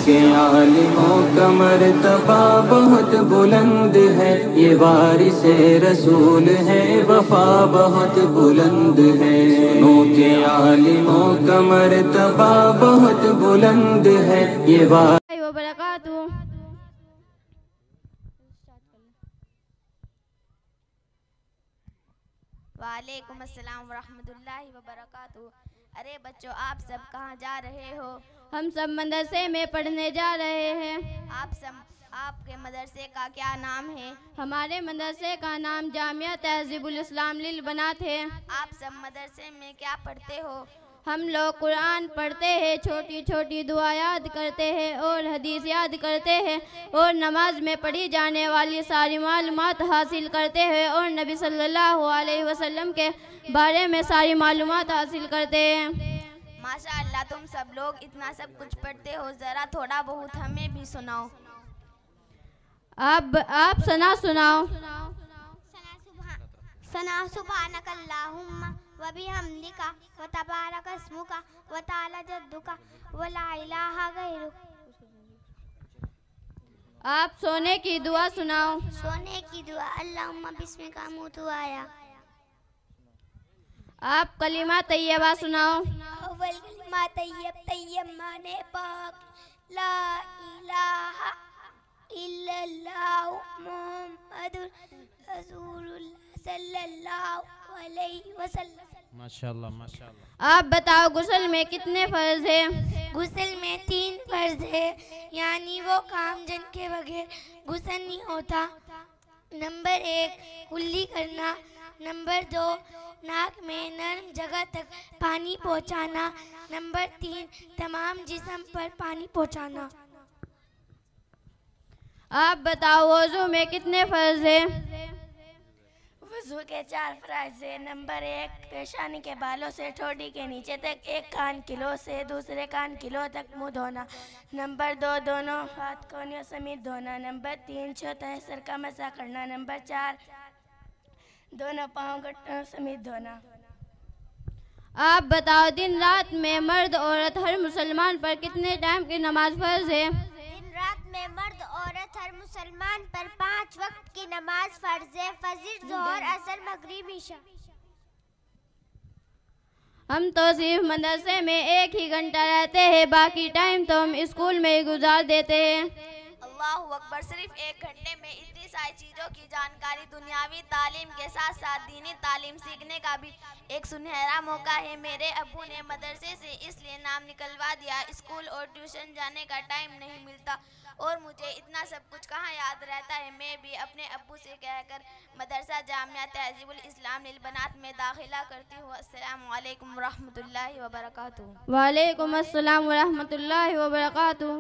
के आलिमों का मर्तबा बहुत बुलंद है, ये वारिसे रसूल है, वफा बहुत बुलंद है। सुनो के आलिमों का मर्तबा बहुत बुलंद है, ये वबरकातुहू। वालेकुम अस्सलाम वरहमतुल्लाहि वबरकातुहू। अरे बच्चों, आप सब कहाँ जा रहे हो? हम सब मदरसे में पढ़ने जा रहे हैं। आपके मदरसे का क्या नाम है? हमारे मदरसे का नाम जामिया तहज़ीबुल इस्लाम लिल बनात है। आप सब मदरसे में क्या पढ़ते हो? हम लोग कुरान पढ़ते हैं, छोटी छोटी दुआ याद करते हैं और हदीस याद करते हैं और नमाज में पढ़ी जाने वाली सारी मालूमात हासिल करते हैं और नबी सल्लल्लाहु अलैहि वसल्लम के बारे में सारी मालूमात हासिल करते हैं। माशाअल्लाह, तुम सब लोग इतना सब कुछ पढ़ते हो, ज़रा थोड़ा बहुत हमें भी सुनाओ। आप सना सुनाओ। सना सुब्हानकल्लाहुम्मा व बिहम्दिका व तबारक अस्मुका व तआला जद्दुका व ला इलाहा गैरुक। आप सोने की दुआ सुनाओ। सोने की दुआ अल्लाहुम्मा बिस्मिका मुतु आया। आप कलिमा तैयबा सुनाओ। अव्वल कलिमा तैयब माने पाक, ला इलाहा इल्लल्लाह मुहम्मदुर रसूलुल्लाह सल्लल्लाहु अलैहि वसल्लम। माशाअल्लाह माशाअल्लाह। आप बताओ, गुस्ल में कितने फर्ज है? गुस्ल में 3 फर्ज है, यानी वो काम जिनके बगैर गुस्ल नहीं होता। नंबर 1 कुल्ली करना, नंबर 2 नाक में नरम जगह तक पानी पहुंचाना, नंबर 3 तमाम जिस्म पर पानी पहुंचाना। आप बताओ, वज़ू में कितने फर्ज है? वज़ू के 4 फर्ज है। नंबर 1 पेशानी के बालों से ठोड़ी के नीचे तक, एक कान किलो से दूसरे कान किलो तक मुंह धोना। नंबर 2 दोनों हाथ कोनियों समेत धोना। नंबर 3 चौथाई सर का मसा करना। नंबर 4 दोनों पाँव घुटनों समेत धोना। आप बताओ, दिन रात में मर्द औरत हर मुसलमान पर कितने टाइम की नमाज फर्ज है? दिन रात में मर्द औरत हर मुसलमान पर 5 वक्त की नमाज फर्ज है, फजर, ज़ोहर, असर, मगरिब, इशा। हम तो सिर्फ मदरसे में 1 ही घंटा रहते हैं, बाकी टाइम तो हम स्कूल में ही गुजार देते हैं। अल्लाहु अकबर। सिर्फ 1 घंटे में इतनी सारी चीज़ों की जानकारी, दुनियावी तालीम के साथ साथ दीनी तालीम सीखने का भी एक सुनहरा मौका है। मेरे अब्बू ने मदरसे से इसलिए नाम निकलवा दिया, स्कूल और ट्यूशन जाने का टाइम नहीं मिलता और मुझे इतना सब कुछ कहाँ याद रहता है। मैं भी अपने अब्बू से कहकर मदरसा जामिया तहज़ीबुल इस्लाम लिल बनात में दाखिला करती हूँ। अस्सलामु अलैकुम वरहमतुल्लाहि वबरकातुहू। वालेकुम अस्सलाम वरहमतुल्लाहि वबरकातुहू।